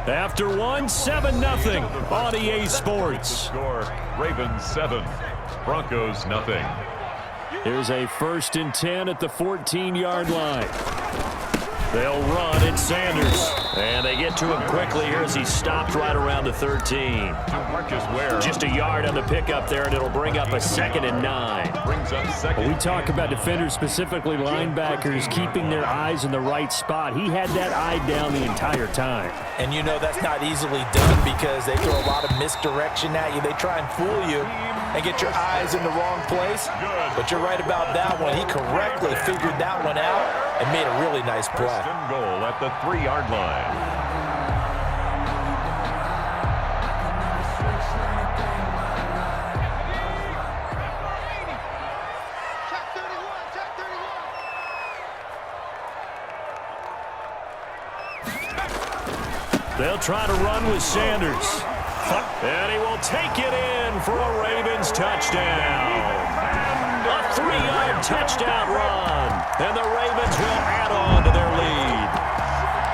After one, 7-0 on EA Sports. Score, Ravens 7, Broncos nothing. Here's a 1st and 10 at the 14-yard line. They'll run. It's Sanders. And they get to him quickly here as he stopped right around the 13. Just a yard on the pickup there, and it'll bring up a 2nd and 9. Brings up second. We talk about defenders, specifically linebackers, keeping their eyes in the right spot. He had that eye down the entire time. And you know that's not easily done because they throw a lot of misdirection at you. They try and fool you and get your eyes in the wrong place. But you're right about that one. He correctly figured that one out and made a really nice play. First and goal at the 3-yard line. They'll try to run with Sanders. And he will take it in for a Ravens touchdown. A 3-yard touchdown run. And the Ravens will add on to their lead.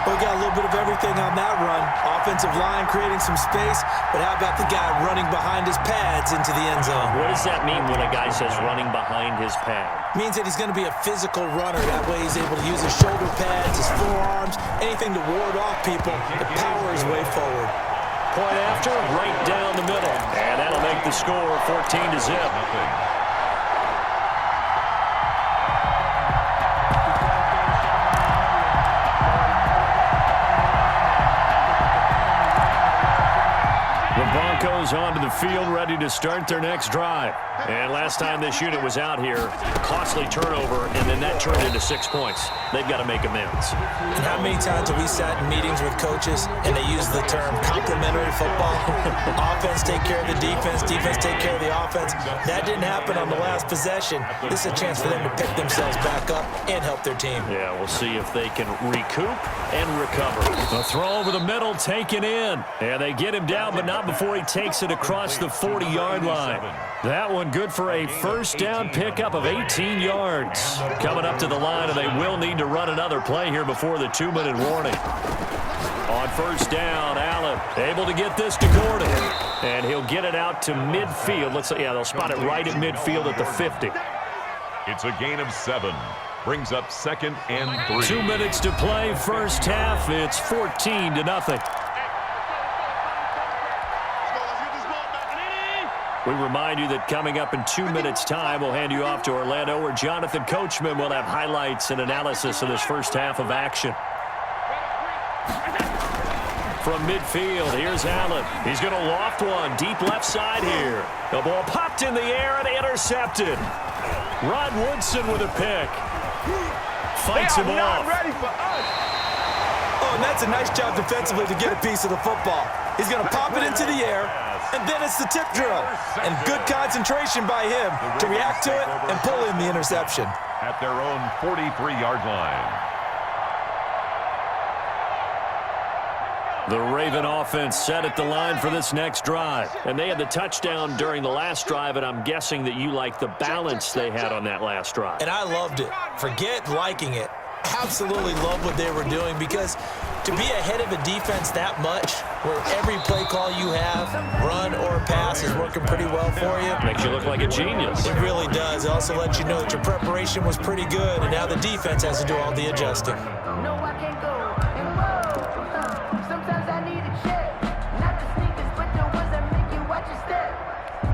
We got a little bit of everything on that run. Offensive line creating some space, but how about the guy running behind his pads into the end zone? What does that mean when a guy says running behind his pad? Means that he's going to be a physical runner. That way he's able to use his shoulder pads, his forearms, anything to ward off people to power his way forward. Point after, right down the middle. And that'll make the score 14-0. Broncos onto the field, ready to start their next drive. And last time this unit was out here, costly turnover, and then that turned into 6 points. They've got to make amends. And how many times have we sat in meetings with coaches and they use the term complementary football? Offense take care of the defense, defense take care of the offense. That didn't happen on the last possession. This is a chance for them to pick themselves back up and help their team. Yeah, we'll see if they can recoup and recover. A throw over the middle, taken in. And they get him down, but not before he takes it across the 40-yard line. That one good for a first down pickup of 18 yards. Coming up to the line, and they will need to run another play here before the 2-minute warning. On first down, Allen able to get this to Gordon. And he'll get it out to midfield. They'll spot it right at midfield at the 50. It's a gain of 7. Brings up 2nd and 3. 2 minutes to play, first half. It's 14-0. We remind you that coming up in 2 minutes' time, we'll hand you off to Orlando, where Jonathan Coachman will have highlights and analysis of this first half of action. From midfield, here's Allen. He's going to loft one deep left side here. The ball popped in the air and intercepted. Rod Woodson with a pick. Fights him off. Ready for us. Oh, and that's a nice job defensively to get a piece of the football. He's going to pop it into the air, and then it's the tip drill. And good concentration by him to react to it and pull in the interception. At their own 43-yard line. The Raven offense set at the line for this next drive. And they had the touchdown during the last drive, and I'm guessing that you like the balance they had on that last drive. And I loved it. Forget liking it. Absolutely love what they were doing, because to be ahead of a defense that much, where every play call you have, run or pass, is working pretty well for you. Makes you look like a genius. It really does. It also lets you know that your preparation was pretty good, and now the defense has to do all the adjusting. No, I can't go. Sometimes I need a check. Not the sneakers, but the ones that make you watch your step.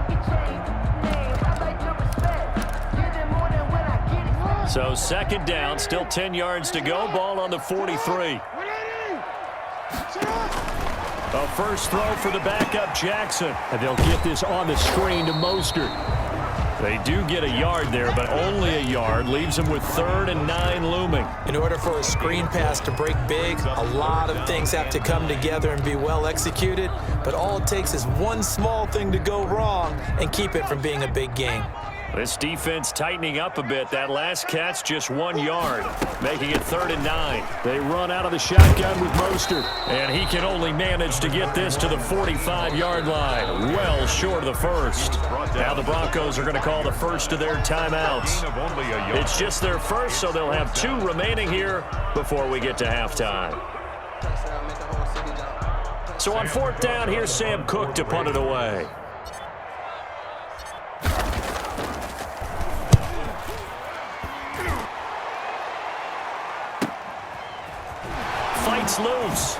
You change names, I like your respect. Give them more than when I get it. So second down, still 10 yards to go. Ball on the 43. A first throw for the backup Jackson. And they'll get this on the screen to Mostert. They do get a yard there, but only a yard. Leaves them with 3rd and 9 looming. In order for a screen pass to break big, a lot of things have to come together and be well executed. But all it takes is one small thing to go wrong and keep it from being a big gain. This defense tightening up a bit. That last catch just 1 yard, making it 3rd and 9. They run out of the shotgun with Mostert, and he can only manage to get this to the 45-yard line, well short of the first. Now the Broncos are going to call the first of their timeouts. It's just their first, so they'll have 2 remaining here before we get to halftime. So on 4th down, here's Sam Cook to punt it away. Fights loose.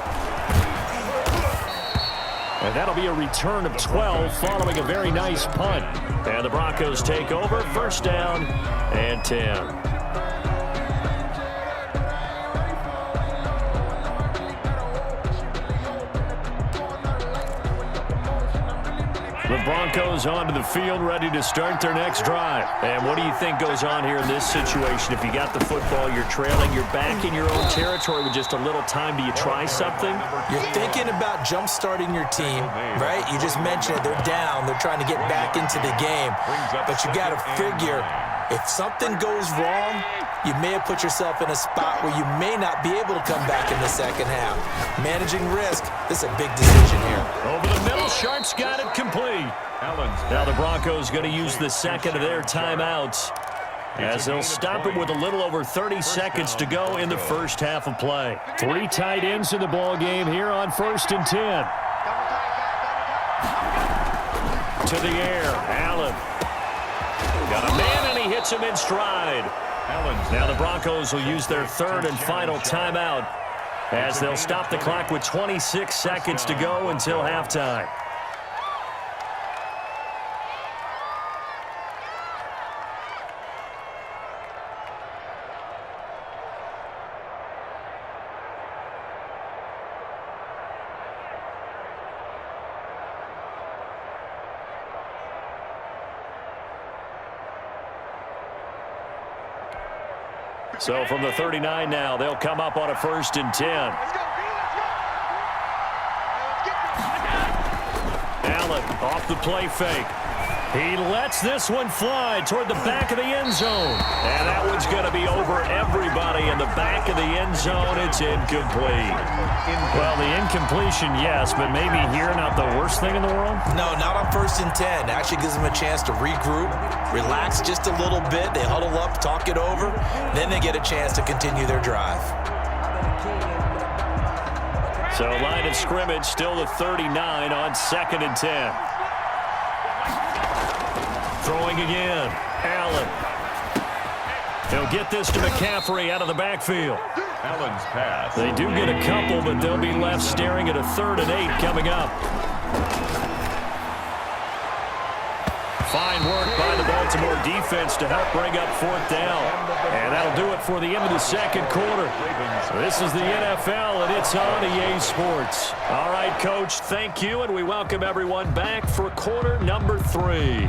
And that'll be a return of 12 following a very nice punt. And the Broncos take over, 1st down and 10. The Broncos onto the field, ready to start their next drive. And what do you think goes on here in this situation? If you got the football, you're trailing, you're back in your own territory with just a little time. Do you try something? You're thinking about jump-starting your team, right? You just mentioned it. They're down. They're trying to get back into the game. But you got to figure, if something goes wrong, you may have put yourself in a spot where you may not be able to come back in the second half. Managing risk, this is a big decision here. Over the middle, Sharp's got it complete. Now the Broncos going to use the second of their timeouts as they'll stop it with a little over 30 seconds to go in the first half of play. 3 tight ends in the ball game here on 1st and 10. To the air, Allen. Got a man, and he hits him in stride. Now the Broncos will use their 3rd and final timeout as they'll stop the clock with 26 seconds to go until halftime. So from the 39 now, they'll come up on a 1st and 10. Allen off the play fake. He lets this one fly toward the back of the end zone. And that one's going to be over everybody in the back of the end zone. It's incomplete. Well, the incompletion, yes, but maybe here not the worst thing in the world? No, not on 1st and 10. Actually gives them a chance to regroup, relax just a little bit. They huddle up, talk it over. Then they get a chance to continue their drive. So line of scrimmage still the 39 on 2nd and 10. Throwing again. Allen. He'll get this to McCaffrey out of the backfield. Allen's pass. They do get a couple, but they'll be left staring at a 3rd and 8 coming up. Fine work by the Baltimore defense to help bring up 4th down. And that'll do it for the end of the 2nd quarter. This is the NFL, and it's on EA Sports. All right, Coach, thank you, and we welcome everyone back for quarter number 3.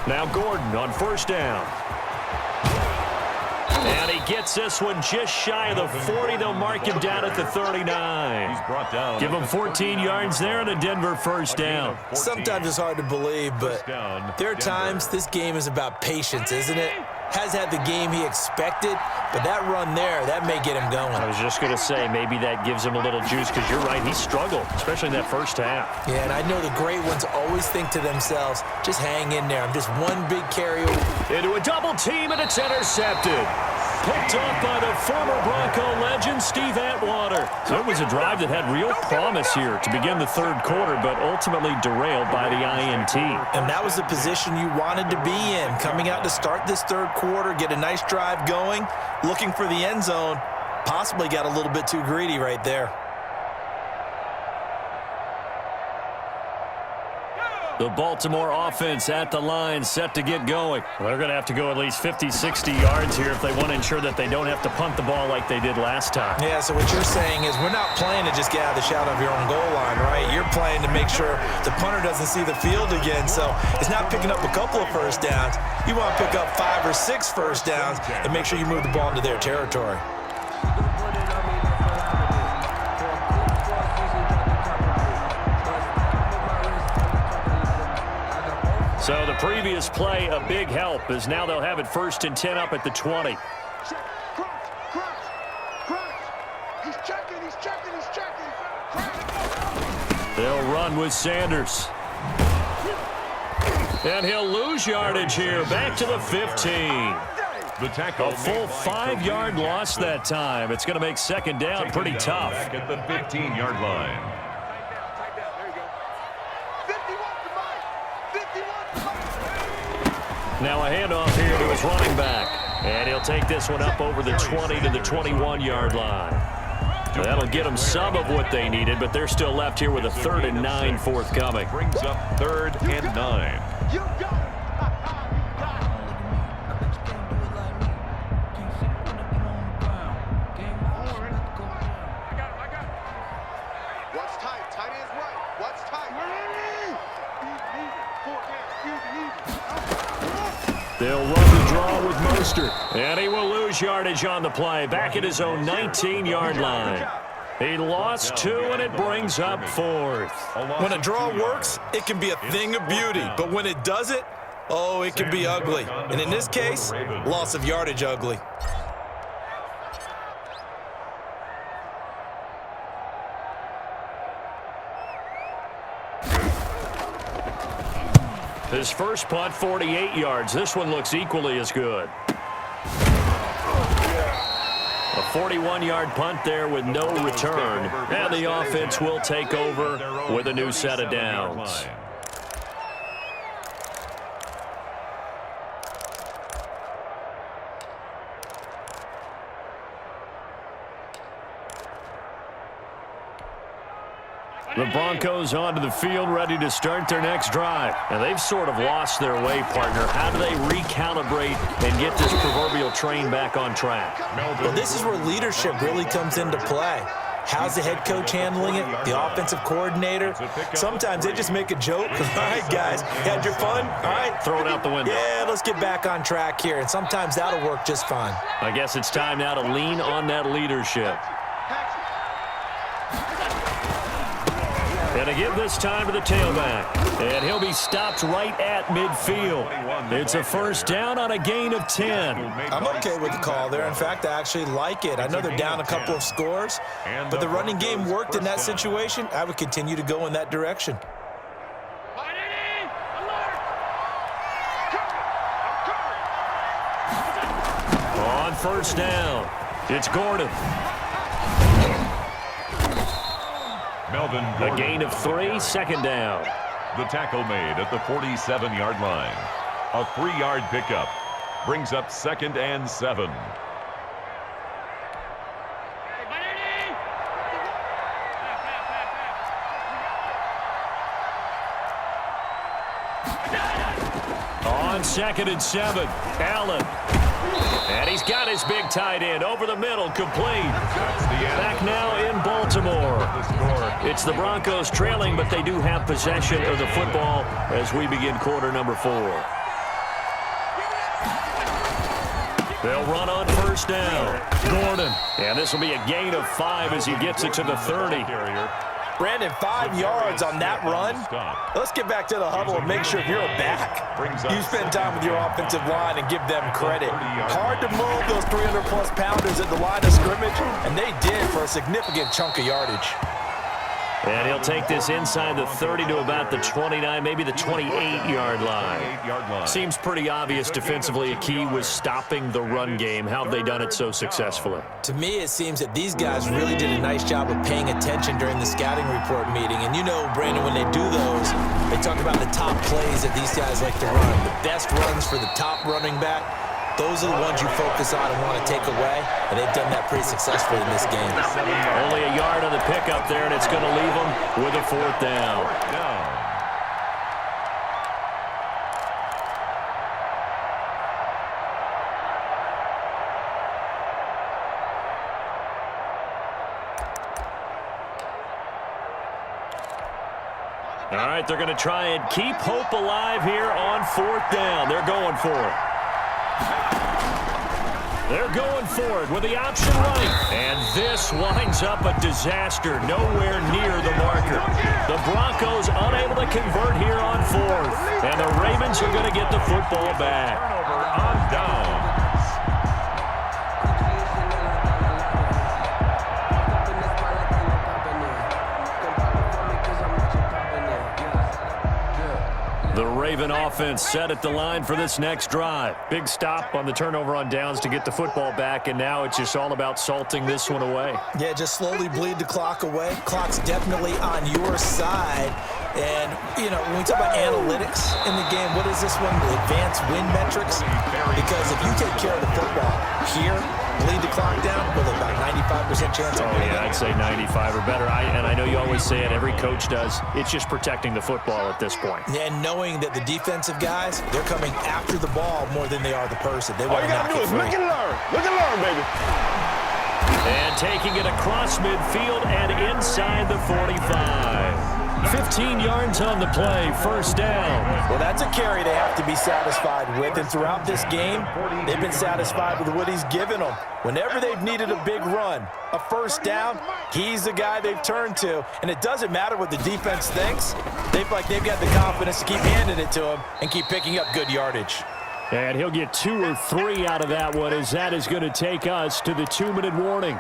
Now Gordon on 1st down. And he gets this one just shy of the 40. They'll mark him down at the 39. He's brought down. Give him 14 yards there and a Denver 1st down. Sometimes it's hard to believe, but there are times this game is about patience, isn't it? Has had the game he expected, but that run there, that may get him going. I was just going to say, maybe that gives him a little juice, because you're right, he struggled, especially in that first half. Yeah, and I know the great ones always think to themselves, just hang in there. I'm just one big carry. Into a double team, and it's intercepted. Picked off by the former Bronco legend, Steve Atwater. So it was a drive that had real promise here to begin the 3rd quarter, but ultimately derailed by the INT. And that was the position you wanted to be in, coming out to start this 3rd quarter, get a nice drive going, looking for the end zone. Possibly got a little bit too greedy right there. The Baltimore offense at the line, set to get going. They're going to have to go at least 50, 60 yards here if they want to ensure that they don't have to punt the ball like they did last time. Yeah, so what you're saying is we're not playing to just get out of the shadow of your own goal line, right? You're playing to make sure the punter doesn't see the field again. So it's not picking up a couple of first downs. You want to pick up 5 or 6 first downs and make sure you move the ball into their territory. So the previous play, a big help, as now they'll have it 1st and 10 up at the 20. They'll run with Sanders. And he'll lose yardage here, back to the 15. The tackle A full 5-yard loss that time. It's going to make 2nd down pretty tough. Back at the 15-yard line. Now a handoff here to his running back. And he'll take this one up over the 20 to the 21-yard line. That'll get them some of what they needed, but they're still left here with a 3rd and 9 forthcoming. Brings up 3rd and 9. You got it. What's tight? Tight ends right. What's tight? They'll run the draw with Mostert. And he will lose yardage on the play, back at his own 19-yard line. He lost 2, and it brings up 4th. When a draw works, it can be a thing of beauty. But when it doesn't, oh, it can be ugly. And in this case, loss of yardage ugly. His first punt, 48 yards. This one looks equally as good. A 41-yard punt there with no return. And the offense will take over with a new set of downs. The Broncos onto the field, ready to start their next drive. And they've sort of lost their way, partner. How do they recalibrate and get this proverbial train back on track? Well, this is where leadership really comes into play. How's the head coach handling it? The offensive coordinator? Sometimes they just make a joke. All right, guys, had your fun? All right. Throw it out the window. Yeah, let's get back on track here. And sometimes that'll work just fine. I guess it's time now to lean on that leadership. And to give this time to the tailback. And he'll be stopped right at midfield. It's a 1st down on a gain of 10. I'm okay with the call there. In fact, I actually like it. I know they're down a couple of scores, but the running game worked in that situation. I would continue to go in that direction. On 1st down, it's Gordon. A gain of 3, 2nd down. The tackle made at the 47-yard line. A 3-yard pickup. Brings up 2nd and 7. On 2nd and 7, Allen. And he's got his big tight end over the middle, complete. Back now in Baltimore. It's the Broncos trailing, but they do have possession of the football as we begin quarter number 4. They'll run on 1st down. Gordon. And this will be a gain of 5 as he gets it to the 30. Brandon, 5 yards on that run. Let's get back to the huddle and make sure if you're a back, you spend time with your offensive line and give them credit. Hard to move those 300-plus pounders at the line of scrimmage, and they did for a significant chunk of yardage. And he'll take this inside the 30 to about the 29, maybe the 28-yard line. Seems pretty obvious defensively a key was stopping the run game. How have they done it so successfully? To me, it seems that these guys really did a nice job of paying attention during the scouting report meeting. And you know, Brandon, when they do those, they talk about the top plays that these guys like to run. The best runs for the top running back. Those are the ones you focus on and want to take away, and they've done that pretty successfully in this game. Only a yard on the pickup there, and it's going to leave them with a 4th down. All right, they're going to try and keep hope alive here on 4th down. They're going for it. They're going for it with the option right. And this winds up a disaster, nowhere near the marker. The Broncos unable to convert here on fourth. And the Ravens are going to get the football back. Turnover on downs. The Raven offense set at the line for this next drive. Big stop on the turnover on downs to get the football back, and now it's just all about salting this one away. Yeah, just slowly bleed the clock away. Clock's definitely on your side. And, you know, when we talk about analytics in the game, what is this one? The advanced win metrics? Because if you take care of the football here, bleed the clock down, with about 95% chance of winning. Yeah, I'd say 95 or better. And I know you always say it, every coach does. It's just protecting the football at this point. And knowing that the defensive guys, they're coming after the ball more than they are the person. They want to knock it free. Look and learn. Look and learn, baby. And taking it across midfield and inside the 45. 15 yards on the play, first down. Well, that's a carry they have to be satisfied with. And throughout this game, they've been satisfied with what he's given them. Whenever they've needed a big run, a first down, he's the guy they've turned to. And it doesn't matter what the defense thinks. They've got the confidence to keep handing it to him and keep picking up good yardage. And he'll get 2 or 3 out of that one, as that is going to take us to the 2-minute warning.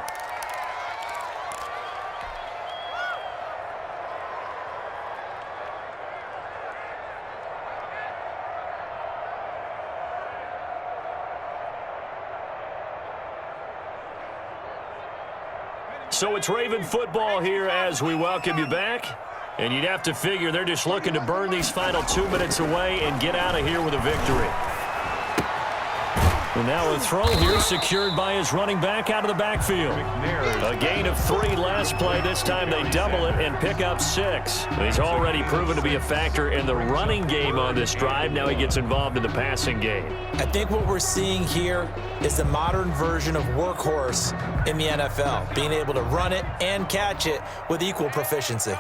So it's Raven football here as we welcome you back. And you'd have to figure they're just looking to burn these final 2 minutes away and get out of here with a victory. And now a throw here secured by his running back out of the backfield. A gain of 3 last play. This time they double it and pick up 6. He's already proven to be a factor in the running game on this drive. Now he gets involved in the passing game. I think what we're seeing here is the modern version of workhorse in the NFL, being able to run it and catch it with equal proficiency.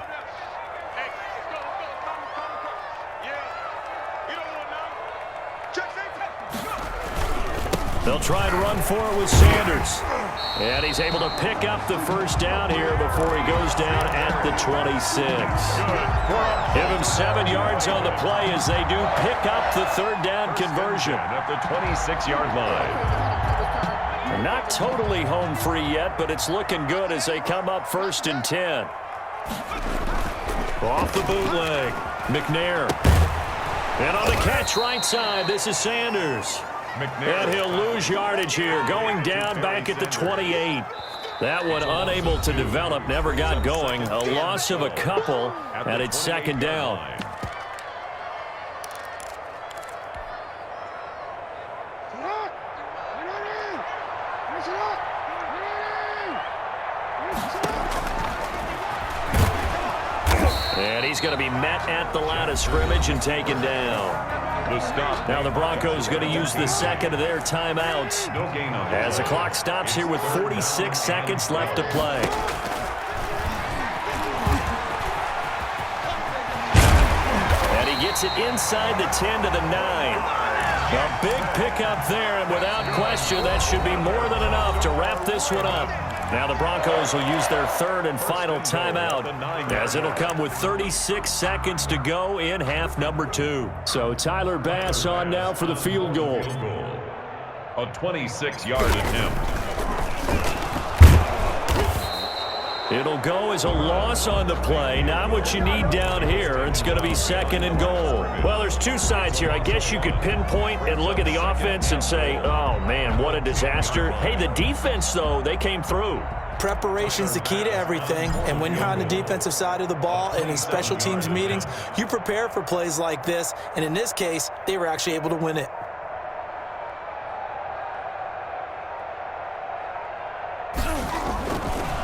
They'll try and run for it with Sanders. And he's able to pick up the first down here before he goes down at the 26. Give him 7 yards on the play as they do pick up the third down conversion. At the 26-yard line. Not totally home free yet, but it's looking good as they come up 1st and 10. Off the bootleg, McNair. And on the catch right side, this is Sanders. And he'll lose yardage here, going down back at the 28. That one unable to develop, never got going. A loss of a couple, and it's 2nd down. And he's going to be met at the line of scrimmage and taken down. Now the Broncos going to use the second of their timeouts as the clock stops here with 46 seconds left to play. And he gets it inside the 10 to the 9. A big pickup there, and without question, that should be more than enough to wrap this one up. Now the Broncos will use their 3rd and final timeout, as it'll come with 36 seconds to go in half number 2. So Tyler Bass on now for the field goal. A 26-yard attempt. It'll go as a loss on the play. Not what you need down here. It's going to be 2nd and goal. Well, there's 2 sides here. I guess you could pinpoint and look at the offense and say, oh, man, what a disaster. Hey, the defense, though, they came through. Preparation's the key to everything, and when you're on the defensive side of the ball and in special teams meetings, you prepare for plays like this, and in this case, they were actually able to win it.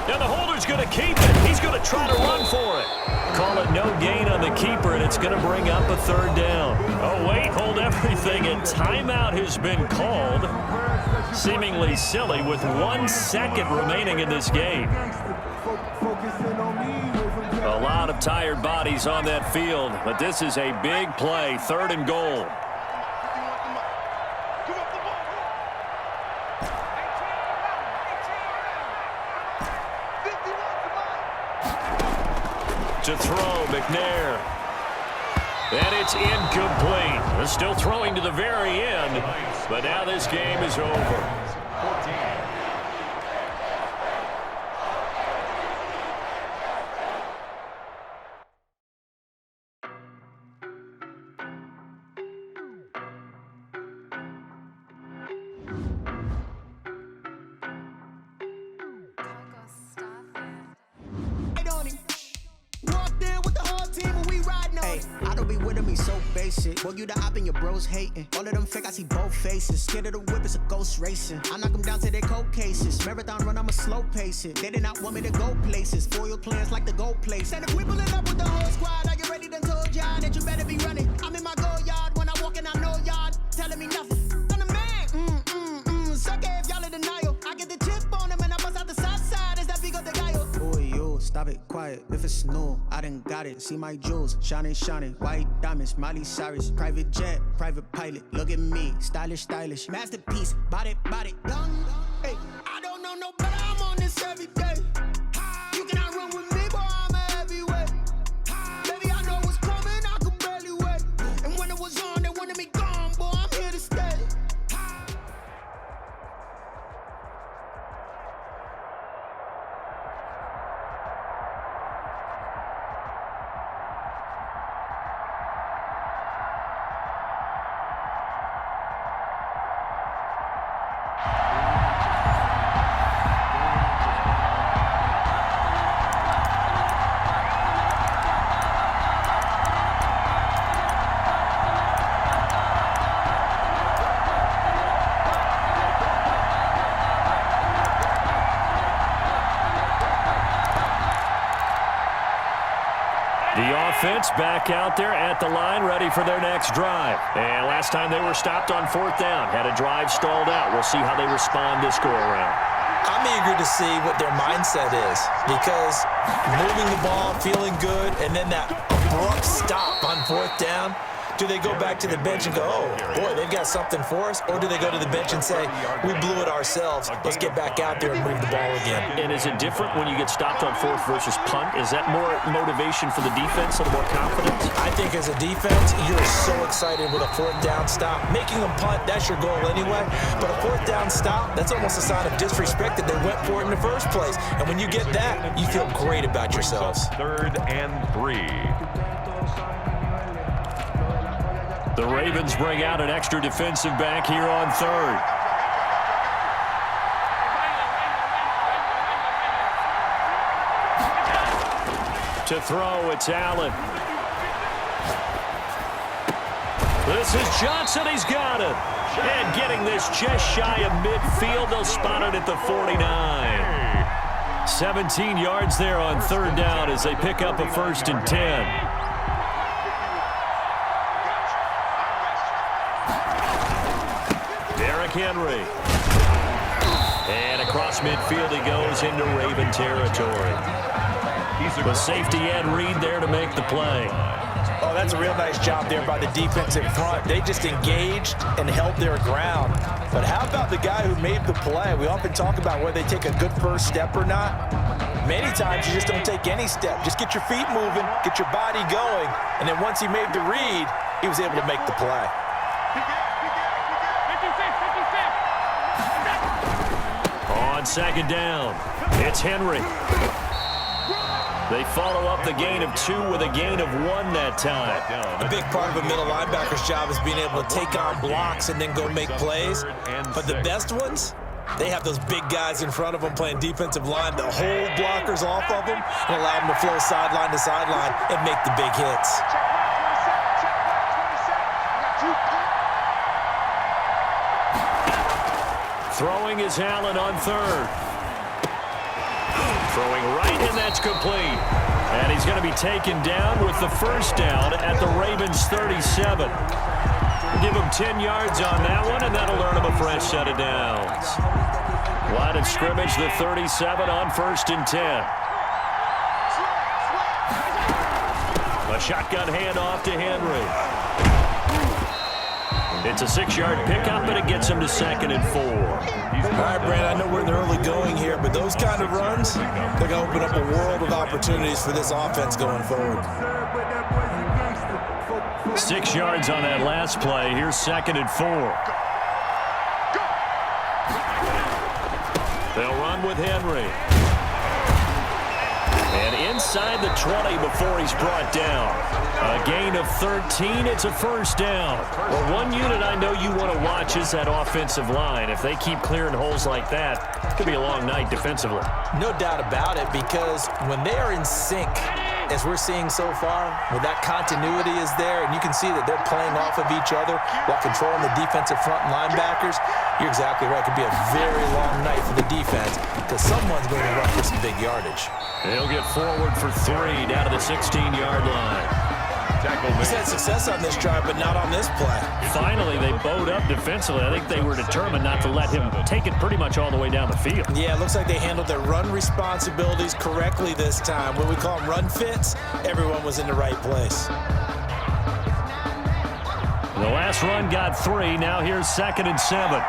Now the holder's going to keep it. He's going to try to run for it. Call it no gain on the keeper, and it's going to bring up a 3rd down. Oh, wait, hold everything, and timeout has been called. Seemingly silly with 1 second remaining in this game. A lot of tired bodies on that field, but this is a big play, 3rd and goal. To throw, McNair. And it's incomplete. They're still throwing to the very end, but now this game is over. Boy, you the op and your bros hating. All of them fake, I see both faces. Scared of the whip, it's a ghost racing. I knock them down to their cold cases. Marathon run, I'ma slow pace it. They did not want me to go places. Foil plans like the gold place. And if we pulling up with the whole squad, are you ready? Done told y'all that you better be running. I'm in my go yard when I walk in, I know y'all telling me nothing. I'm the man, sucker if y'all in denial. I get the chip on him and I bust out the south side. Is that Vigo the guy? Boy, you stop it, quiet. If it's new, I done got it. See my jewels, shining, shining. White diamonds, Miley Cyrus. Private jet, private pilot. Look at me, stylish, stylish. Masterpiece, body, done. Hey, I don't know no better. I'm on this every day. You cannot run with me, boy. I'm a heavyweight. Baby, I know what's coming. I could barely wait. And when it was on, they wanted me gone, boy. I'm here to stay. The offense back out there at the line, ready for their next drive. And last time they were stopped on fourth down, had a drive stalled out. We'll see how they respond this go-around. I'm eager to see what their mindset is, because moving the ball, feeling good, and then that abrupt stop on fourth down, do they go back to the bench and go, oh, boy, they've got something for us? Or do they go to the bench and say, we blew it ourselves, let's get back out there and move the ball again? And is it different when you get stopped on fourth versus punt? Is that more motivation for the defense, a little more confidence? I think as a defense, you're so excited with a fourth down stop. Making them punt, that's your goal anyway. But a fourth down stop, that's almost a sign of disrespect that they went for it in the first place. And when you get that, you feel great about yourselves. 3rd and 3. The Ravens bring out an extra defensive back here on 3rd. To throw, it's Allen. This is Johnson, he's got it. And getting this just shy of midfield, they'll spot it at the 49. 17 yards there on 3rd down as they pick up a 1st and 10. Henry. And across midfield he goes into Raven territory. The safety end Reed there to make the play. Oh, that's a real nice job there by the defensive front. They just engaged and held their ground. But how about the guy who made the play? We often talk about whether they take a good first step or not. Many times you just don't take any step. Just get your feet moving, get your body going, and then once he made the read, he was able to make the play. On 2nd down, it's Henry. They follow up the gain of 2 with a gain of 1 that time. A big part of a middle linebacker's job is being able to take on blocks and then go make plays. But the best ones, they have those big guys in front of them playing defensive line that hold blockers off of them and allow them to flow sideline to sideline and make the big hits. Throwing is Allen on 3rd. Throwing right, and that's complete. And he's going to be taken down with the 1st down at the Ravens 37. Give him 10 yards on that one, and that'll earn him a fresh set of downs. Line of scrimmage, the 37 on 1st and 10. A shotgun handoff to Henry. It's a 6-yard pickup, and it gets him to 2nd and 4. All right, Brandon, I know we're in the early going here, but those kind of runs, they're going to open up a world of opportunities for this offense going forward. 6 yards on that last play. Here's 2nd and 4. They'll run with Henry. And inside the 20 before he's brought down. A gain of 13. It's a first down. Well, one unit I know you want to watch is that offensive line. If they keep clearing holes like that, it could be a long night defensively. No doubt about it, because when they are in sync, as we're seeing so far, when that continuity is there, and you can see that they're playing off of each other while controlling the defensive front linebackers, you're exactly right. It could be a very long night for the defense because someone's going to run for some big yardage. He'll get forward for 3 down to the 16-yard line. He's had success on this drive, but not on this play. Finally, they bowed up defensively. I think they were determined not to let him take it pretty much all the way down the field. Yeah, it looks like they handled their run responsibilities correctly this time. When we call them run fits, everyone was in the right place. The last run got 3. Now here's 2nd and 7.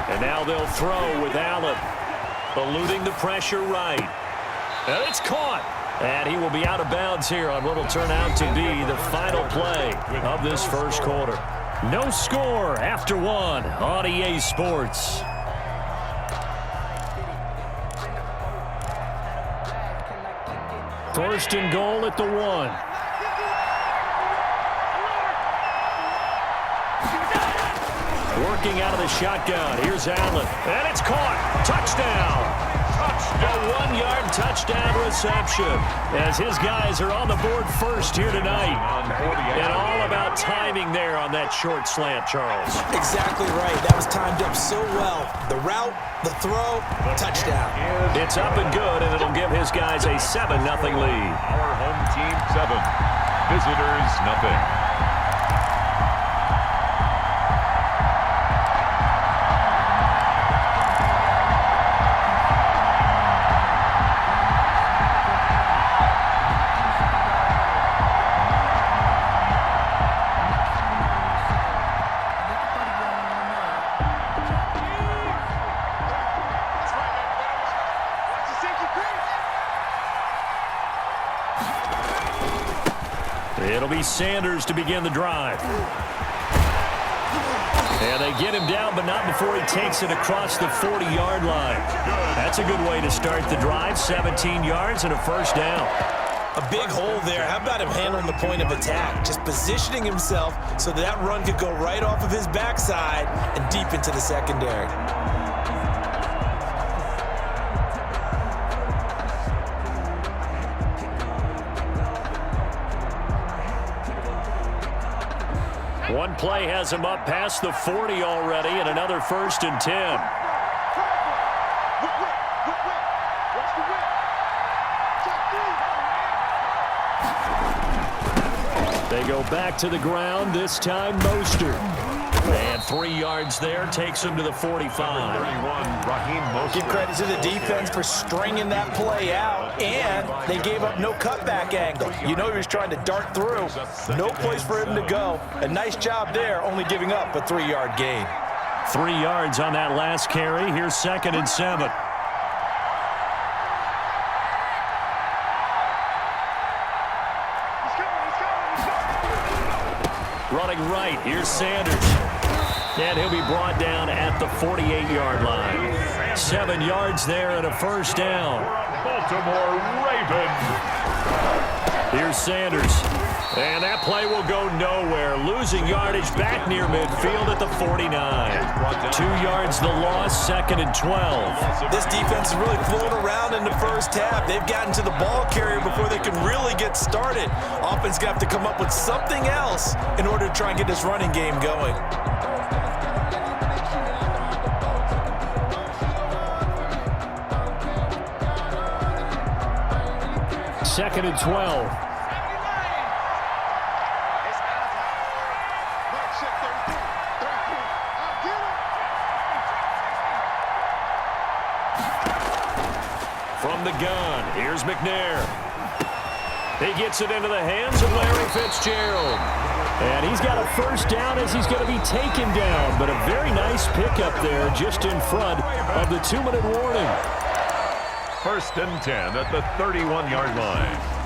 And now they'll throw with Allen, eluding the pressure right. And it's caught. And he will be out of bounds here on what will turn out to be the final play of this first quarter. No score after 1 on EA Sports. First and goal at the 1. Working out of the shotgun. Here's Allen. And it's caught. Touchdown. A 1-yard touchdown reception as his guys are on the board first here tonight. And all about timing there on that short slant, Charles. Exactly right. That was timed up so well. The route, the throw, touchdown. It's up and good, and it'll give his guys a 7-0 lead. Our home team 7, visitors nothing. It'll be Sanders to begin the drive. And they get him down, but not before he takes it across the 40-yard line. That's a good way to start the drive. 17 yards and a first down. A big hole there. How about him handling the point of attack? Just positioning himself so that run could go right off of his backside and deep into the secondary. One play has him up past the 40 already, and another 1st and 10. They go back to the ground, this time Mostert. And 3 yards there takes him to the 45. Give credit to the defense for stringing that play out, and they gave up no cutback angle. You know he was trying to dart through. No place for him to go. A nice job there, only giving up a 3-yard gain. 3 yards on that last carry. Here's 2nd and 7. Running right, here's Sanders. And he'll be brought down at the 48-yard line. 7 yards there and a first down. Baltimore Ravens. Here's Sanders. And that play will go nowhere. Losing yardage back near midfield at the 49. 2 yards the loss, 2nd and 12. This defense is really flown around in the first half. They've gotten to the ball carrier before they can really get started. Offense going to have to come up with something else in order to try and get this running game going. Second and 12. from the gun. Here's McNair. He gets it into the hands of Larry Fitzgerald. And he's got a first down as he's going to be taken down. But a very nice pickup there just in front of the 2-minute warning. 1st and 10 at the 31-yard line.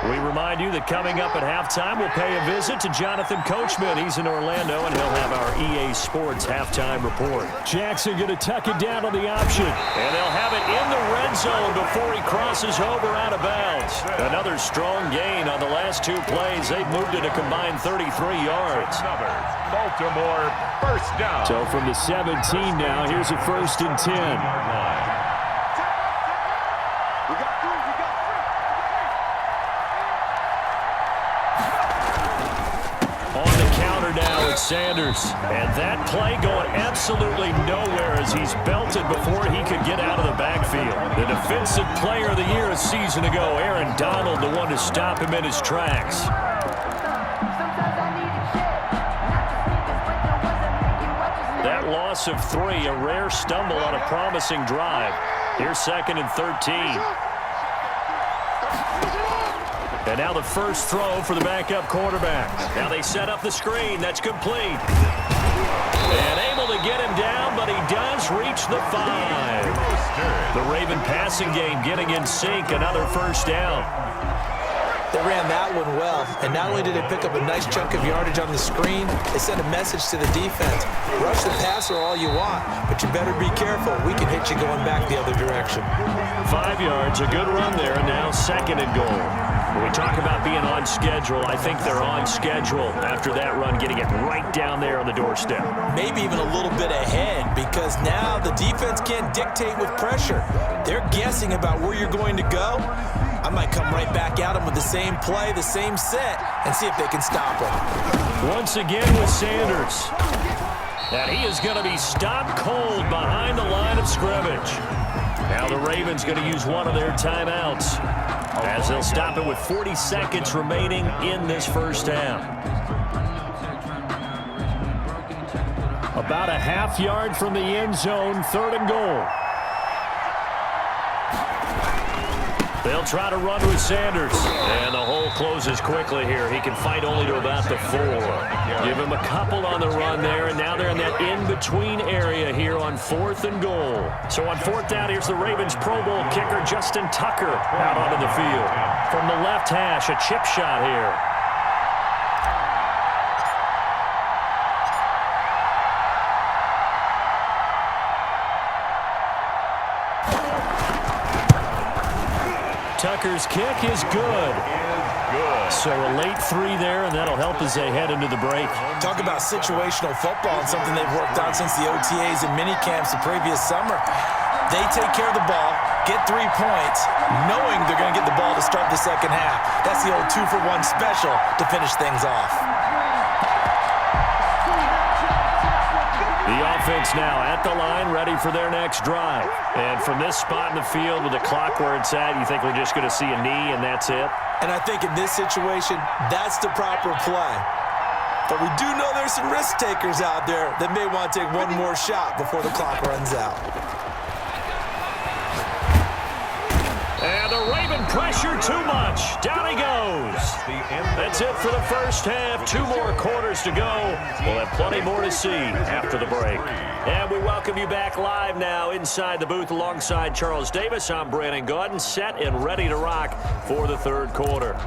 We remind you that coming up at halftime, we'll pay a visit to Jonathan Coachman. He's in Orlando, and he'll have our EA Sports halftime report. Jackson going to tuck it down on the option. And they'll have it in the red zone before he crosses over out of bounds. Another strong gain on the last 2 plays. They've moved it a combined 33 yards. Baltimore first down. So from the 17 now, here's a 1st and 10. Now it's Sanders. And that play going absolutely nowhere as he's belted before he could get out of the backfield. The defensive player of the year a season ago, Aaron Donald, the one to stop him in his tracks. That loss of 3, a rare stumble on a promising drive. Here's 2nd and 13. And now the first throw for the backup quarterback. Now they set up the screen. That's complete. And able to get him down, but he does reach the 5. The Raven passing game getting in sync. Another first down. They ran that one well, and not only did they pick up a nice chunk of yardage on the screen, they sent a message to the defense. Rush the passer all you want, but you better be careful. We can hit you going back the other direction. 5 yards, a good run there, and now 2nd and goal. When we talk about being on schedule, I think they're on schedule after that run, getting it right down there on the doorstep. Maybe even a little bit ahead, because now the defense can't dictate with pressure. They're guessing about where you're going to go. I might come right back at them with the same play, the same set, and see if they can stop them. Once again with Sanders. And he is going to be stopped cold behind the line of scrimmage. Now the Ravens going to use one of their timeouts, as they'll stop it with 40 seconds remaining in this first half. About a half yard from the end zone, 3rd and goal. They'll try to run with Sanders. And the hole closes quickly here. He can fight only to about the 4. Give him a couple on the run there, and now they're in that in-between area here on 4th and goal. So on 4th down, here's the Ravens Pro Bowl kicker Justin Tucker out onto the field. From the left hash, a chip shot here. Tucker's kick is good. So a late 3 there, and that'll help as they head into the break. Talk about situational football and something they've worked on since the OTAs and mini camps the previous summer. They take care of the ball, get 3 points, knowing they're going to get the ball to start the second half. That's the old 2-for-1 special to finish things off. The offense now at the line, ready for their next drive. And from this spot in the field with the clock where it's at, you think we're just going to see a knee and that's it? And I think in this situation, that's the proper play. But we do know there's some risk takers out there that may want to take one more shot before the clock runs out. And the Raven pressure too much. Down he goes. That's it for the first half. 2 more quarters to go. We'll have plenty more to see after the break. And we welcome you back live now inside the booth alongside Charles Davis. I'm Brandon Gaudin, set and ready to rock for the 3rd quarter.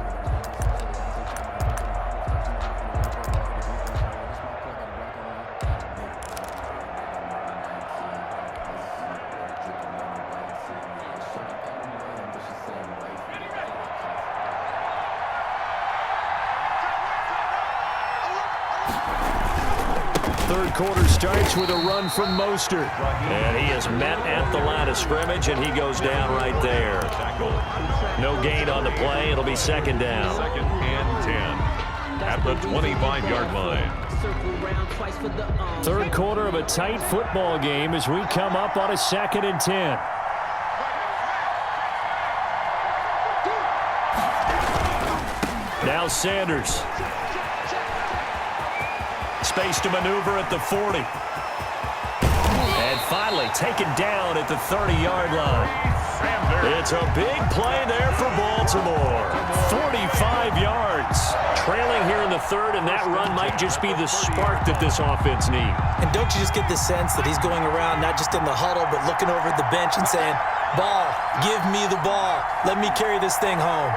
Third quarter starts with a run from Mostert. And he is met at the line of scrimmage, and he goes down right there. No gain on the play. It'll be 2nd down. 2nd and 10 at the 25-yard line. 3rd quarter of a tight football game as we come up on a 2nd and 10. Now Sanders. space to maneuver at the 40. And finally taken down at the 30-yard line. It's a big play there for Baltimore. 45 yards. Trailing here in the third, and that run might just be the spark that this offense needs. And don't you just get the sense that he's going around not just in the huddle, but looking over at the bench and saying, ball, give me the ball. Let me carry this thing home.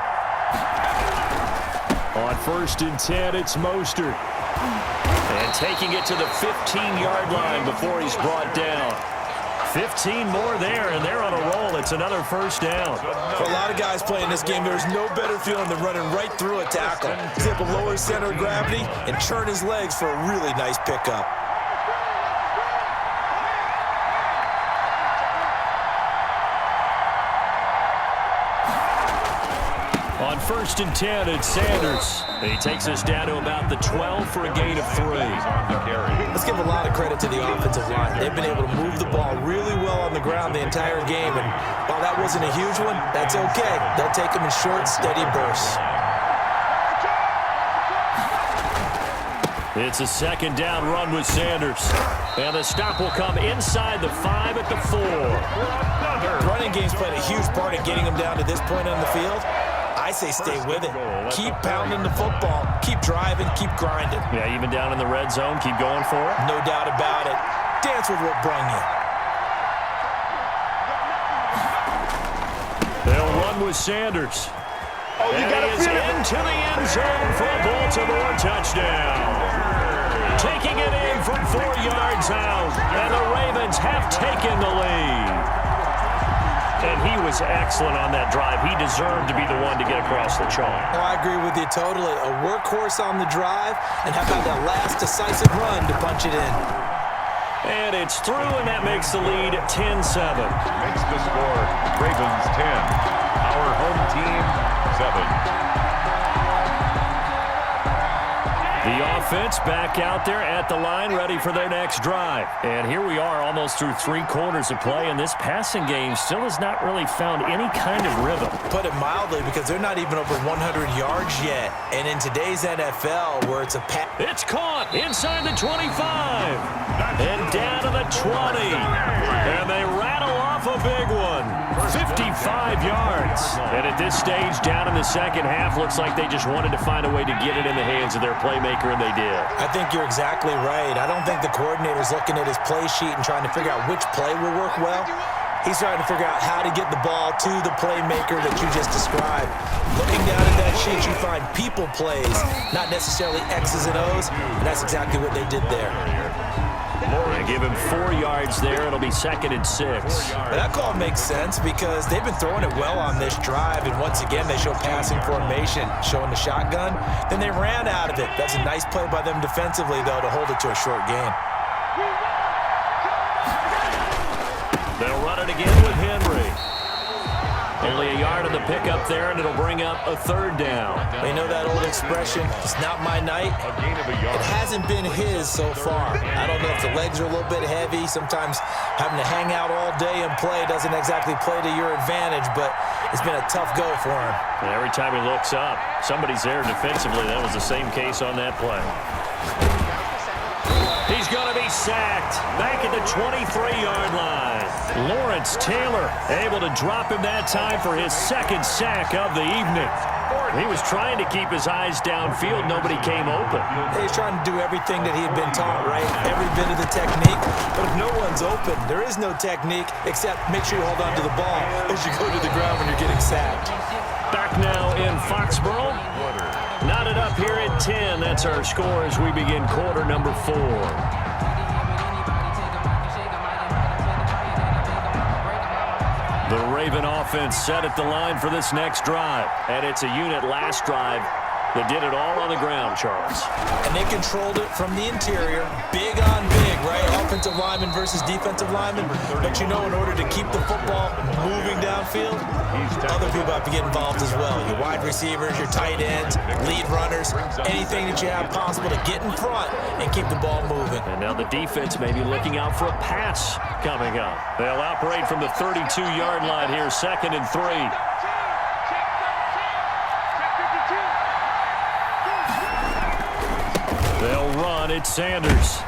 On 1st and 10, it's Mostert. And taking it to the 15-yard line before he's brought down. 15 more there, and they're on a roll. It's another first down. For a lot of guys playing this game, there's no better feeling than running right through a tackle. He's able to lower his center of gravity and churn his legs for a really nice pickup. On 1st and 10, it's Sanders. He takes us down to about the 12 for a gain of 3. Let's give a lot of credit to the offensive line. They've been able to move the ball really well on the ground the entire game, and while that wasn't a huge one, that's okay. They'll take them in short, steady bursts. It's a 2nd down run with Sanders. And the stop will come inside the 5 at the 4. The running game's played a huge part in getting them down to this point on the field. I say stay with it. Keep pounding the football. Keep driving. Keep grinding. Yeah, even down in the red zone, keep going for it. No doubt about it. Dance with what brung you. They'll run with Sanders. And he is into the end zone for a Baltimore touchdown. Taking it in from 4 yards out. And the Ravens have taken the lead. And he was excellent on that drive. He deserved to be the one to get across the chalk. Oh, I agree with you totally. A workhorse on the drive, and how about that last decisive run to punch it in? And it's through, and that makes the lead 10-7. Makes the score Ravens 10. Our home team 7. The offense back out there at the line, ready for their next drive. And here we are almost through 3 quarters of play, and this passing game still has not really found any kind of rhythm. Put it mildly, because they're not even over 100 yards yet. And in today's NFL, where it's a pass. It's caught inside the 25. And down to the 20. And they rattle off a big one. 55 yards. And at this stage, down in the second half, looks like they just wanted to find a way to get it in the hands of their playmaker, and they did. I think you're exactly right. I don't think the coordinator's looking at his play sheet and trying to figure out which play will work well. He's trying to figure out how to get the ball to the playmaker that you just described. Looking down at that sheet, you find people plays, not necessarily X's and O's, and that's exactly what they did there. They give him 4 yards there. It'll be 2nd and 6. But that call makes sense because they've been throwing it well on this drive, and once again, they show passing formation, showing the shotgun. Then they ran out of it. That's a nice play by them defensively, though, to hold it to a short gain. They'll run it again with Henry. Only a yard of the pickup there, and it'll bring up a 3rd down. You know that old expression, it's not my night? It hasn't been his so far. I don't know if the legs are a little bit heavy. Sometimes having to hang out all day and play doesn't exactly play to your advantage, but it's been a tough go for him. And every time he looks up, somebody's there defensively. That was the same case on that play. He's going to be sacked back at the 23-yard line. Lawrence Taylor able to drop him that time for his 2nd sack of the evening. He was trying to keep his eyes downfield. Nobody came open. He's trying to do everything that he had been taught, right? Every bit of the technique. But if no one's open, there is no technique except make sure you hold on to the ball as you go to the ground when you're getting sacked. Back now in Foxborough. Knotted up here at 10. That's our score as we begin quarter number 4. The Raven offense set at the line for this next drive. And it's a unit last drive that did it all on the ground, Charles. And they controlled it from the interior. Big on big, right? Offensive lineman versus defensive lineman. But you know, in order to keep the football moving downfield, other people have to get involved as well. Your wide receivers, your tight ends, lead runners, anything that you have possible to get in front and keep the ball moving. And now the defense may be looking out for a pass coming up. They'll operate from the 32-yard line here, 2nd and 3. They'll run. It's Sanders.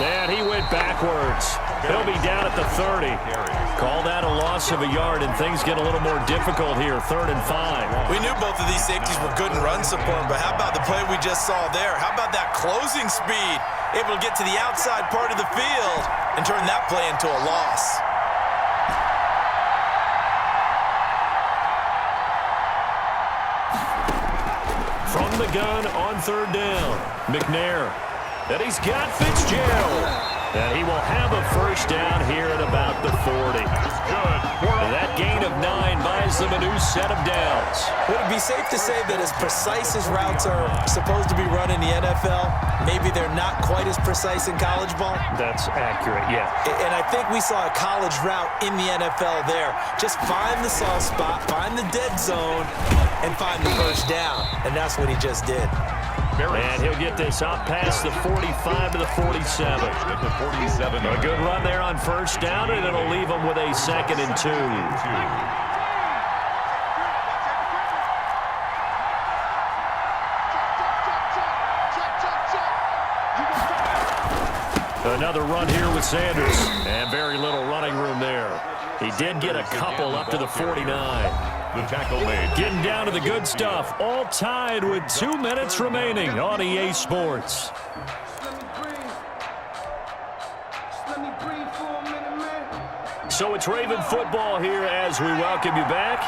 And he went backwards. He'll be down at the 30. Call that a loss of a yard, and things get a little more difficult here, 3rd and 5. We knew both of these safeties were good in run support, but how about the play we just saw there? How about that closing speed? Able to get to the outside part of the field and turn that play into a loss. From the gun on 3rd down, McNair. And he's got Fitzgerald. And he will have a first down here at about the 40. And that gain of 9 buys them a new set of downs. Would it be safe to say that as precise as routes are supposed to be run in the NFL, maybe they're not quite as precise in college ball? That's accurate, yeah. And I think we saw a college route in the NFL there. Just find the soft spot, find the dead zone, and find the first down. And that's what he just did. And he'll get this up past the 45 to the 47. At the 47. A good run there on first down, and it'll leave them with a 2nd and 2. Another run here with Sanders. And very little running room there. He did get a couple up to the 49. The tackle made. Getting down to the good stuff. All tied with 2 minutes remaining on EA Sports. So it's Raven football here as we welcome you back.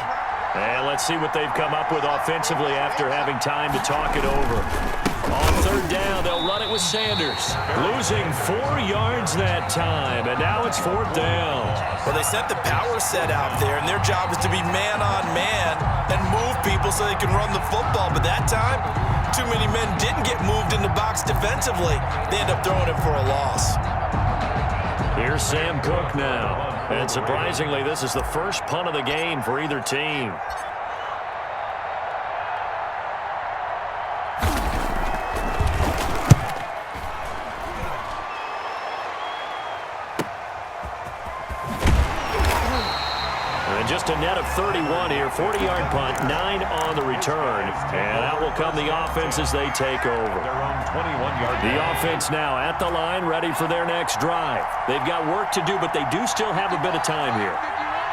And let's see what they've come up with offensively after having time to talk it over. On 3rd down, they'll run it with Sanders. Losing 4 yards that time, and now it's 4th down. Well, they sent the power set out there, and their job is to be man-on-man and move people so they can run the football. But that time, too many men didn't get moved in the box defensively. They end up throwing it for a loss. Here's Sam Cook now. And surprisingly, this is the first punt of the game for either team. Just a net of 31 here, 40-yard punt, 9 on the return. And out will come the offense as they take over. Their own 21-yard. The offense now at the line, ready for their next drive. They've got work to do, but they do still have a bit of time here.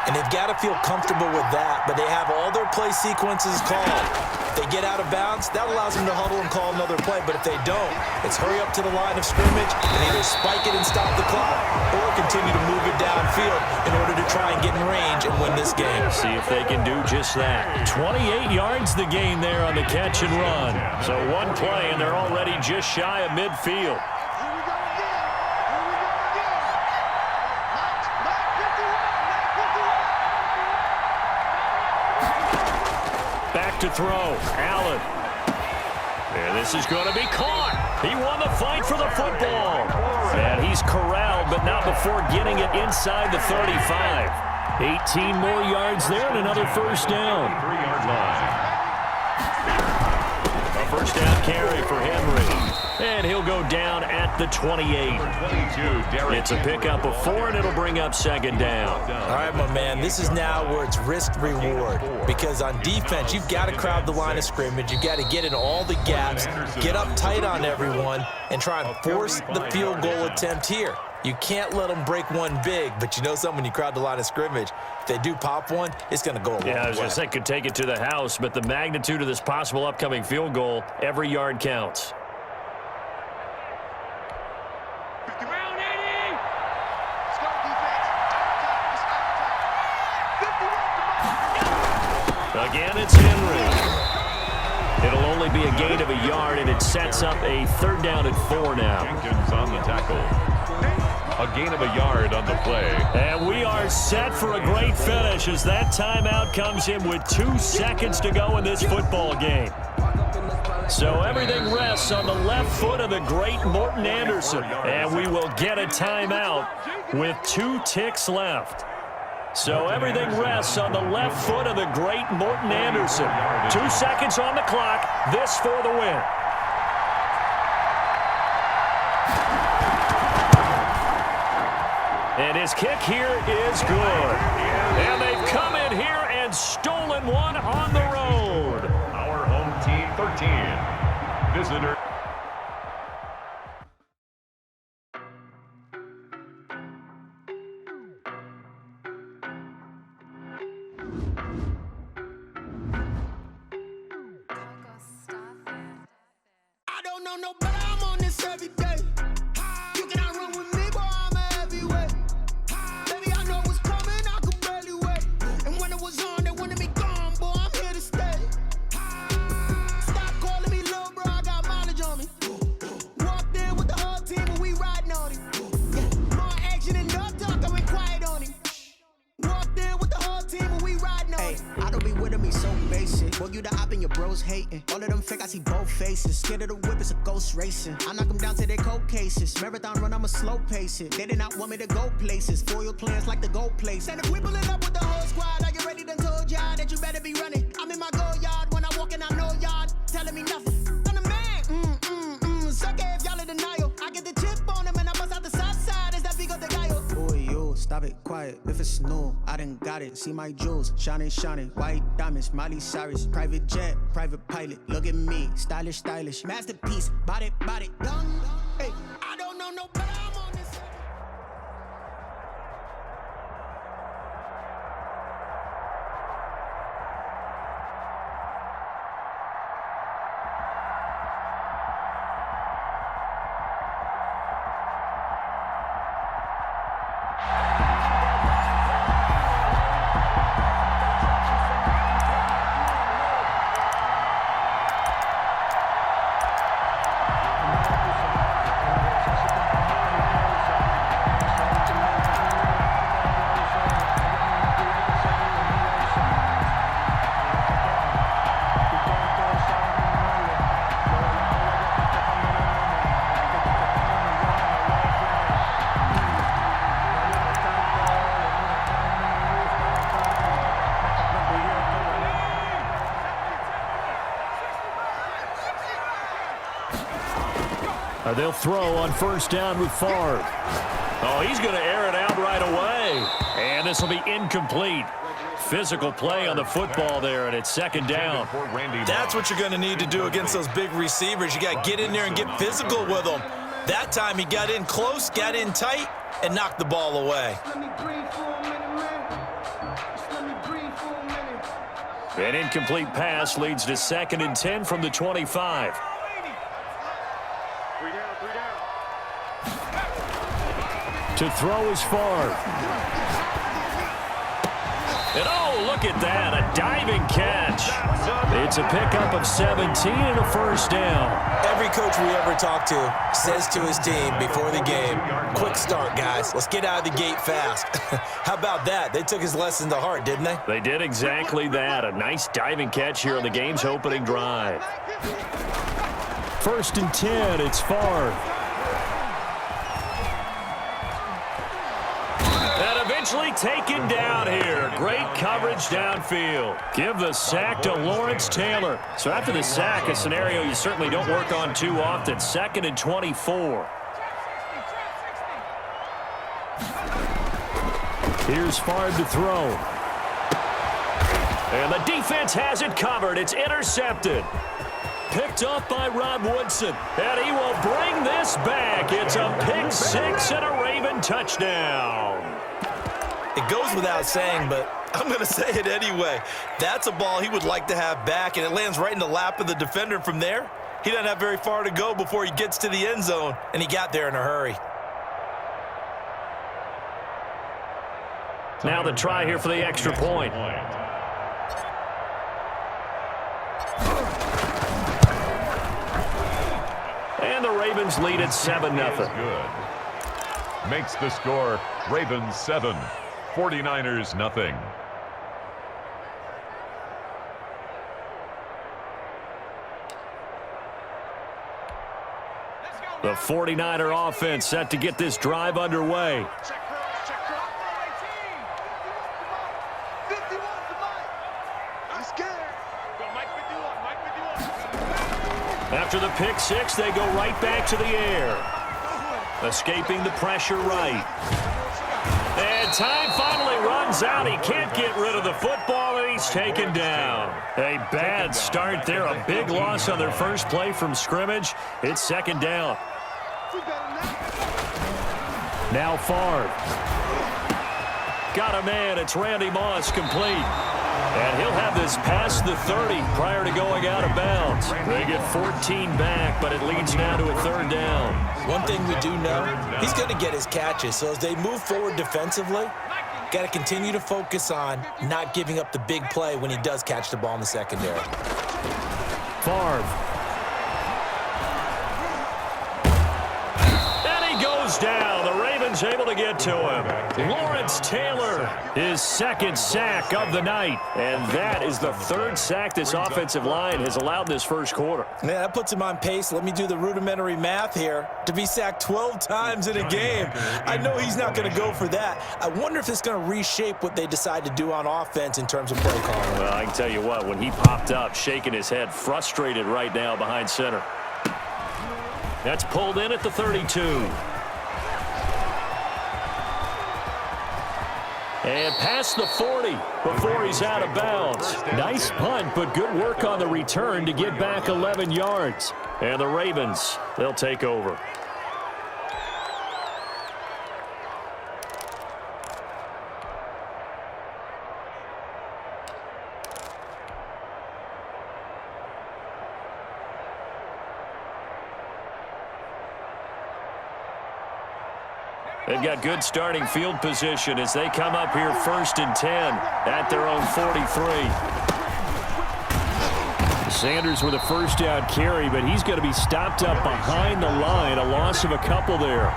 And they've got to feel comfortable with that, but they have all their play sequences called. If they get out of bounds, that allows them to huddle and call another play. But if they don't, it's hurry up to the line of scrimmage and either spike it and stop the clock or continue to move it downfield in order to try and get in range and win this game. See if they can do just that. 28 yards the gain there on the catch and run. So one play, and they're already just shy of midfield. Back to throw. Allen. And this is going to be caught. He won the fight for the football. And he's corralled, but not before getting it inside the 35. 18 more yards there and another first down. 3-yard line. A first down carry for Henry. And he'll go down at the 28. It's a pickup of 4, and it'll bring up 2nd down. All right, my man, this is now where it's risk-reward. Because on defense, you've got to crowd the line of scrimmage. You've got to get in all the gaps, get up tight on everyone, and try and force the field goal attempt here. You can't let them break one big, but you know something, when you crowd the line of scrimmage, if they do pop one, it's going to go a long way. Yeah, I was going to say could take it to the house, but the magnitude of this possible upcoming field goal, every yard counts. Again, it's Henry. It'll only be a gain of a yard, and it sets up a 3rd down and 4 now. Jenkins on the tackle. A gain of a yard on the play. And we are set for a great finish as that timeout comes in with 2 seconds to go in this football game. So everything rests on the left foot of the great Morton Anderson. And we will get a timeout with 2 ticks left. So everything rests on the left foot of the great Morton Anderson. 2 seconds on the clock. This for the win. And his kick here is good. And they've come in here and stolen one on the road. Our home team 13. Visitor. I don't know no better, I'm on this every day. You cannot run with me, boy, I'm a heavyweight. Baby, I know what's coming, I could barely wait. And when it was on, they wanted me gone, boy, I'm here to stay. Stop calling me little bro, I got mileage on me. Walked in with the whole team and we riding on him. Yeah, more action and no talk, I went quiet on him. Walked in with the whole team and we riding on him. I don't be with him, he's so basic. Boy, you the op and your bros hating. All of them fake, I see both faces. Scared of the whip, it's a ghost racing. I knock them down to their cold cases. Marathon run, I'ma slow pace it. They did not want me to go places. Foil plans like the gold place. And if we pulling up with the whole squad, are you ready? Done told y'all that you better be running. I'm in my go yard when I walk in, I know y'all telling me nothing. I'm the man, suck it if y'all in denial. I get the chip on him and I bust out the south side. Is that big of the guy? Boy, yo, stop it, quiet. If it's new, I done got it. See my jewels, shining, white diamonds, Miley Cyrus, private jet, private pilot. Look at me, stylish, masterpiece, body, young. Hey, I don't know no better. I'm on this. They'll throw on first down with Favre. Oh, he's going to air it out right away. And this will be incomplete. Physical play on the football there, and it's second down. That's what you're going to need to do against those big receivers. You got to get in there and get physical with them. That time he got in close, got in tight, and knocked the ball away. An incomplete pass leads to 2nd and 10 from the 25. To throw is Favre. And oh, look at that, a diving catch. It's a pickup of 17 and a first down. Every coach we ever talk to says to his team before the game, quick start, guys. Let's get out of the gate fast. How about that? They took his lesson to heart, didn't they? They did exactly that. A nice diving catch here on the game's opening drive. 1st and 10, it's Favre. Eventually taken down here. Great coverage downfield. Give the sack to Lawrence Taylor. So after the sack, a scenario you certainly don't work on too often. 2nd and 24. Here's Favre to throw. And the defense has it covered. It's intercepted. Picked up by Rod Woodson. And he will bring this back. It's a pick six and a Raven touchdown. It goes without saying, but I'm going to say it anyway. That's a ball he would like to have back, and it lands right in the lap of the defender. From there, he doesn't have very far to go before he gets to the end zone, and he got there in a hurry. Now the try here for the extra point. And the Ravens lead at 7-0. Good. Makes the score Ravens 7, 49ers nothing. The 49er offense set to get this drive underway. After the pick six, they go right back to the air. Escaping the pressure right. And time finally runs out. He can't get rid of the football, and he's taken down. A bad start there. A big loss on their first play from scrimmage. It's second down. Now Favre. Got a man. It's Randy Moss complete. And he'll have this past the 30 prior to going out of bounds. They get 14 back, but it leads now to a third down. One thing we do know, he's going to get his catches. So as they move forward defensively, got to continue to focus on not giving up the big play when he does catch the ball in the secondary. Favre. And he goes down. The Ravens able to get to him. Lawrence Taylor, his second sack of the night. And that is the third sack this offensive line has allowed this first quarter. Yeah, that puts him on pace. Let me do the rudimentary math here. To be sacked 12 times in a game, I know he's not going to go for that. I wonder if it's going to reshape what they decide to do on offense in terms of play calling. Well, I can tell you what, when he popped up, shaking his head, frustrated right now behind center. That's pulled in at the 32. And past the 40 before he's out of bounds. Nice punt, but good work on the return to get back 11 yards. And the Ravens, they'll take over. They've got good starting field position as they come up here 1st and 10 at their own 43. Sanders with a first down carry, but he's going to be stopped up behind the line. A loss of a couple there.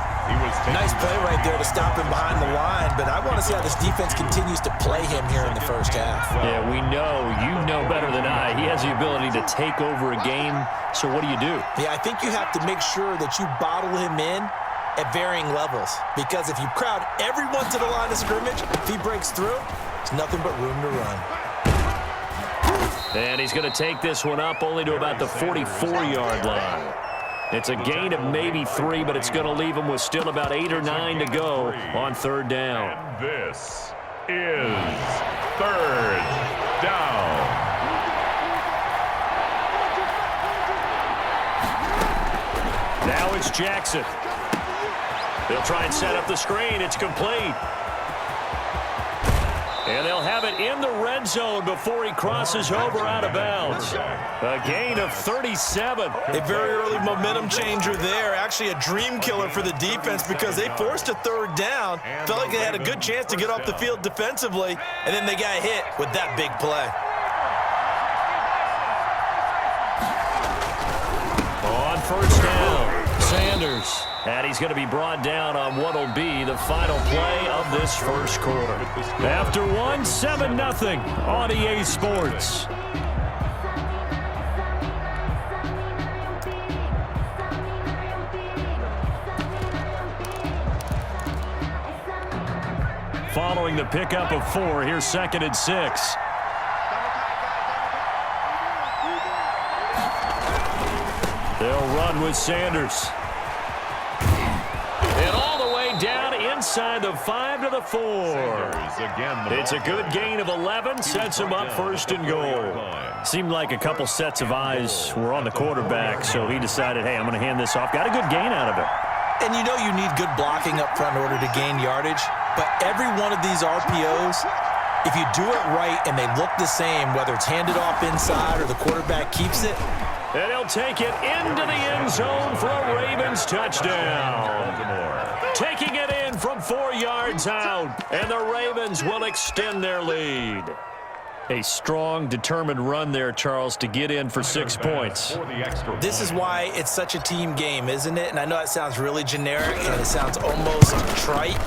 Nice play right there to stop him behind the line, but I want to see how this defense continues to play him here in the first half. Yeah, we know, you know better than I, he has the ability to take over a game, so what do you do? Yeah, I think you have to make sure that you bottle him in at varying levels, because if you crowd everyone to the line of scrimmage, if he breaks through, there's nothing but room to run. And he's going to take this one up only to about the 44-yard line. It's a gain of maybe 3, but it's going to leave him with still about 8 or 9 to go on third down. And this is third down. Now it's Jackson. They'll try and set up the screen. It's complete. And they'll have it in the red zone before he crosses over out of bounds. A gain of 37. A very early momentum changer there. Actually a dream killer for the defense because they forced a third down. Felt like they had a good chance to get off the field defensively, and then they got hit with that big play. On first down, Sanders. And he's going to be brought down on what will be the final play of this first quarter. After one, 7-0 on EA Sports. Following the pickup of 4, here's 2nd and 6. They'll run with Sanders. And all the way down inside the 5 to the 4. It's a good gain of 11, sets him up 1st and goal. Seemed like a couple sets of eyes were on the quarterback, so he decided, hey, I'm going to hand this off. Got a good gain out of it. And you know you need good blocking up front in order to gain yardage, but every one of these RPOs, if you do it right and they look the same, whether it's handed off inside or the quarterback keeps it, and he'll take it into the end zone for a Ravens touchdown. Taking it in from 4 yards out, and the Ravens will extend their lead. A strong, determined run there, Charles, to get in for 6 points. This is why it's such a team game, isn't it? And I know that sounds really generic, and it sounds almost trite,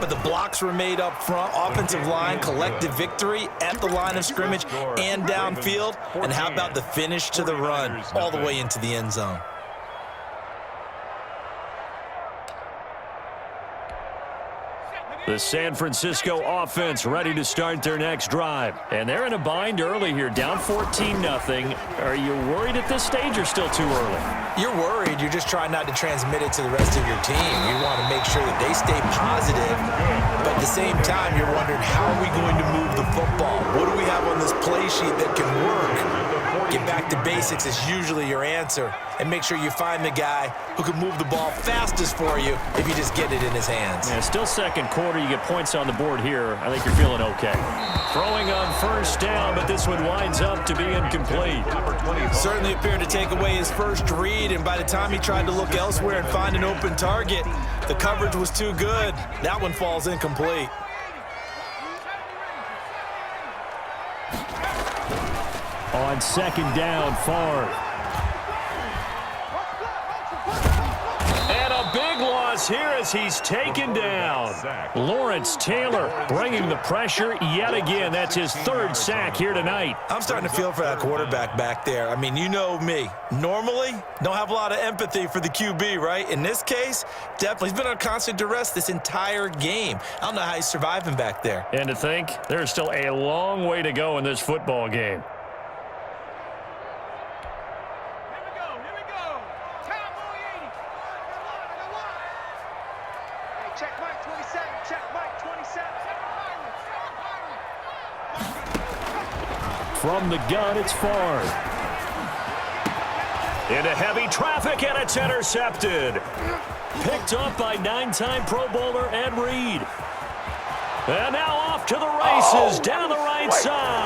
but the blocks were made up front, offensive line, collective victory at the line of scrimmage and downfield. And how about the finish to the run all the way into the end zone? The San Francisco offense ready to start their next drive. And they're in a bind early here, down 14-0. Are you worried at this stage or still too early? You're worried. You're just trying not to transmit it to the rest of your team. You want to make sure that they stay positive. But at the same time, you're wondering, how are we going to move the football? What do we have on this play sheet that can work? Get back to basics is usually your answer. And make sure you find the guy who can move the ball fastest for you if you just get it in his hands. Yeah, still second quarter. You get points on the board here. I think you're feeling okay. Throwing on first down, but this one winds up to be incomplete. Certainly appeared to take away his first read, and by the time he tried to look elsewhere and find an open target, the coverage was too good. That one falls incomplete. On second down, Favre. And a big loss here as he's taken down. Lawrence Taylor bringing the pressure yet again. That's his third sack here tonight. I'm starting to feel for that quarterback back there. I mean, you know me. Normally, don't have a lot of empathy for the QB, right? In this case, definitely. He's been on constant duress this entire game. I don't know how he's surviving back there. And to think, there's still a long way to go in this football game. Check Mike 27. Check Mike 27. From the gun, it's Favre. Into heavy traffic, and it's intercepted. Picked up by 9-time Pro Bowler Ed Reed. And now off to the races down the right side.